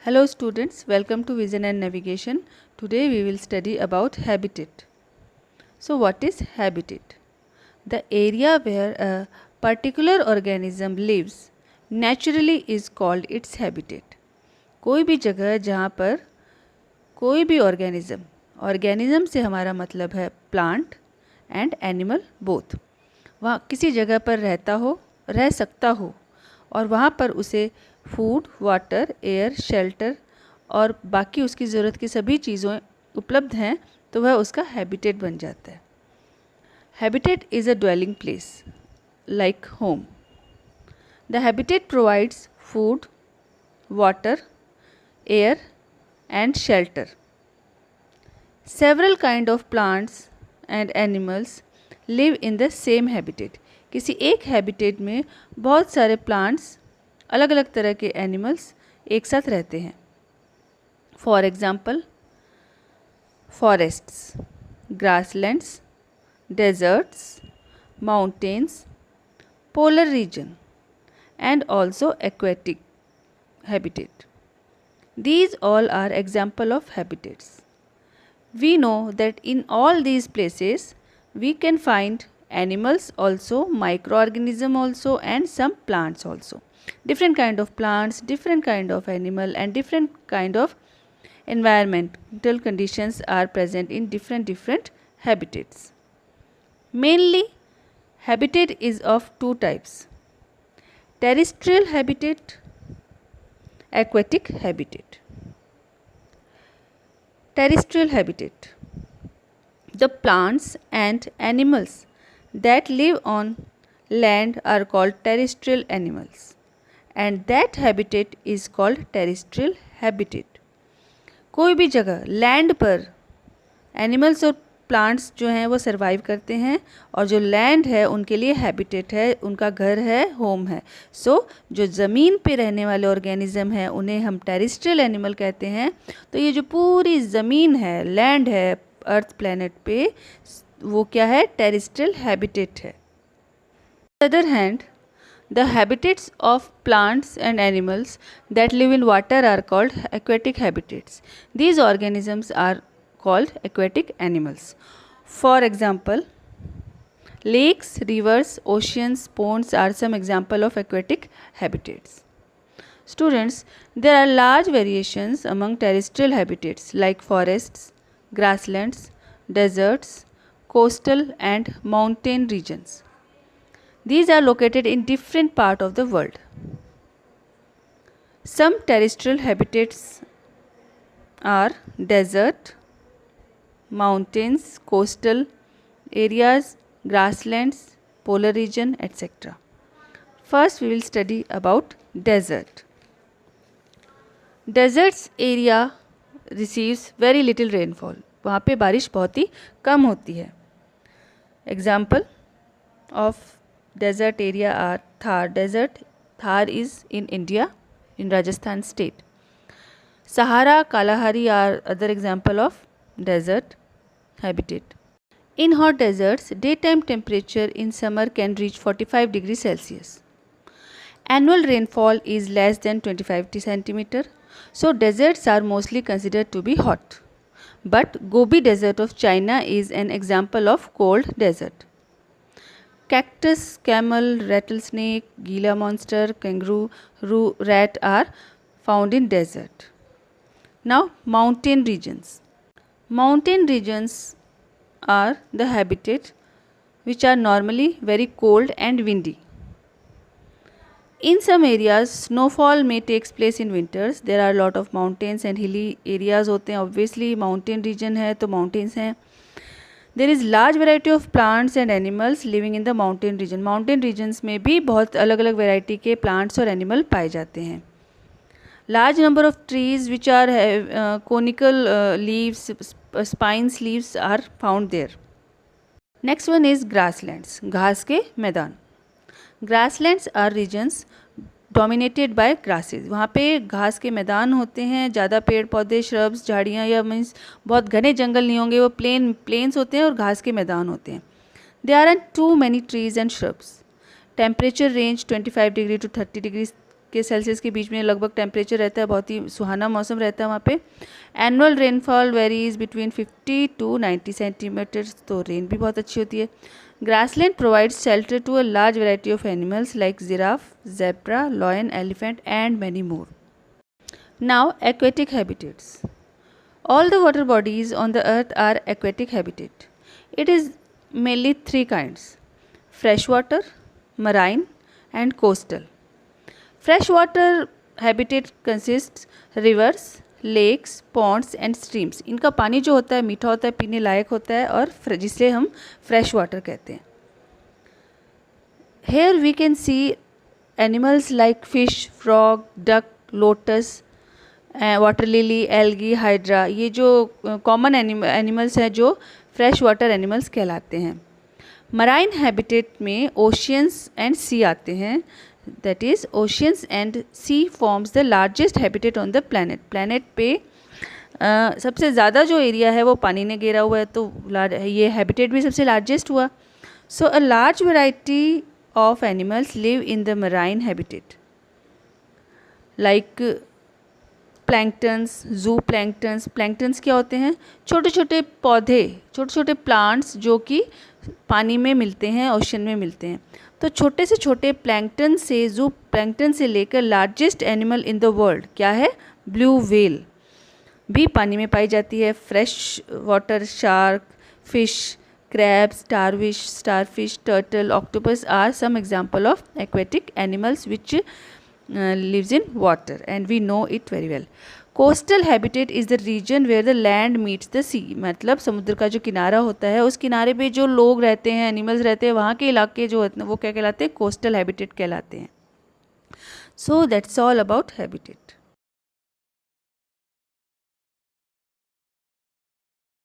Hello students, welcome to Vision and Navigation. Today we will study about habitat. So what is habitat? The area where a particular organism lives naturally is called its habitat. कोई भी जगह जहाँ पर कोई भी organism से हमारा मतलब है प्लांट एंड एनिमल बोथ, वहाँ किसी जगह पर रह सकता हो और वहाँ पर उसे फूड, वाटर, एयर, शेल्टर और बाकी उसकी ज़रूरत की सभी चीज़ें उपलब्ध हैं, तो वह उसका हैबिटेट बन जाता है. Habitat is a dwelling place like home. The habitat provides food, water, air and shelter. Several kind of plants and animals live in the same habitat. किसी एक हैबिटेट में बहुत सारे प्लांट्स, अलग अलग तरह के एनिमल्स एक साथ रहते हैं. For example forests, grasslands, deserts, mountains, polar region and also aquatic habitat. These all are example of habitats. We know that in all these places we can find animals also, microorganism also and some plants also. Different kind of plants, different kind of animal and different kind of environmental conditions are present in different habitats. Mainly habitat is of two types: terrestrial habitat, aquatic habitat. Terrestrial habitat. The plants and animals that live on land are called terrestrial animals and that habitat is called terrestrial habitat. कोई भी जगह land पर animals और plants जो हैं वो survive करते हैं और जो लैंड है उनके लिए हैबिटेट है, उनका घर है, होम है. सो जो ज़मीन पे रहने वाले ऑर्गेनिज्म हैं उन्हें हम टेरेस्ट्रियल एनिमल कहते हैं. तो ये जो पूरी ज़मीन है, लैंड है अर्थ प्लैनेट पे, वो क्या है? टेरेस्ट्रियल हैबिटेट है. Other hand, the habitats of plants and animals that live in water are called aquatic habitats. These organisms are called aquatic animals. For example, lakes, rivers, oceans, ponds are some example of aquatic habitats. Students, there are large variations among terrestrial habitats like forests, grasslands, deserts, coastal and mountain regions. These are located in different parts of the world. Some terrestrial habitats are desert, mountains, coastal areas, grasslands, polar region, etc. First we will study about desert. Deserts area receives very little rainfall. वहाँ पे बारिश बहुत ही कम होती है. Example of desert area are Thar desert. Thar is in India, in Rajasthan state. Sahara, Kalahari are other example of desert habitat. In hot deserts, daytime temperature in summer can reach 45 degrees Celsius. Annual rainfall is less than 25 centimeter. So deserts are mostly considered to be hot. But Gobi Desert of China is an example of cold desert. Cactus, camel, rattlesnake, Gila monster, kangaroo, rat are found in desert. Now mountain regions. Mountain regions are the habitat which are normally very cold and windy. In some areas, snowfall may takes place in winters. There are a lot of mountains and hilly areas होते हैं. Obviously mountain region है तो mountains हैं. There is large variety of plants and animals living in the mountain region. Mountain regions में भी बहुत अलग अलग variety के plants और animal पाए जाते हैं. Large number of trees which are conical leaves, spines leaves are found there. Next one is grasslands. घास के मैदान. Grasslands are regions dominated by grasses. वहाँ पे घास के मैदान होते हैं, ज़्यादा पेड़ पौधे, shrubs, झाड़ियाँ या मीन्स बहुत घने जंगल नहीं होंगे, वो plains होते हैं और घास के मैदान होते हैं. There are too many trees and shrubs. Temperature range 25 degree to 30 degrees के सेल्सियस के बीच में लगभग टेम्परेचर रहता है, बहुत ही सुहाना मौसम रहता है वहाँ पे। Annual rainfall varies between 50 to 90 centimetres, तो रेन भी बहुत अच्छी होती है। Grassland provides shelter to a large variety of animals like giraffe, zebra, lion, elephant and many more. Now aquatic habitats. All the water bodies on the earth are aquatic habitat. It is mainly three kinds: freshwater, marine and coastal. Freshwater habitat consists rivers, lakes, ponds and streams. इनका पानी जो होता है मीठा होता है, पीने लायक होता है और जिसे हम फ्रेश वाटर कहते हैं। Here we can see animals like fish, frog, duck, lotus, water lily, algae, hydra, ये जो कॉमन एनिमल्स हैं जो फ्रेश वाटर एनिमल्स कहलाते हैं। मराइन हैबिटेट में ओशियंस एंड सी आते हैं, that is oceans and sea forms the largest habitat on the planet. Planet पे सबसे ज़्यादा जो एरिया है वो पानी ने घेरा हुआ है, तो ये हैबिटेट भी सबसे लार्जेस्ट हुआ। So a large variety of animals live in the marine habitat like planktons, zooplanktons. Planktons क्या होते हैं? छोटे छोटे पौधे, छोटे छोटे प्लांट्स जो कि पानी में मिलते हैं, ओशन में मिलते हैं। तो छोटे से छोटे प्लैंक्टन से, जू प्लैंक्टन से लेकर largest animal in the world क्या है? ब्लू व्हेल भी पानी में पाई जाती है। Fresh water shark, fish, crabs, starfish, turtle, octopus are some example of aquatic animals which lives in water and we know it very well. Coastal habitat is the region where the land meets the sea. मतलब समुद्र का जो किनारा होता है उस किनारे पे जो लोग रहते हैं, एनिमल्स रहते हैं, वहाँ के इलाके जो होते हैं वो क्या कहलाते हैं? कोस्टल हैबिटेट कहलाते हैं। So that's all about habitat.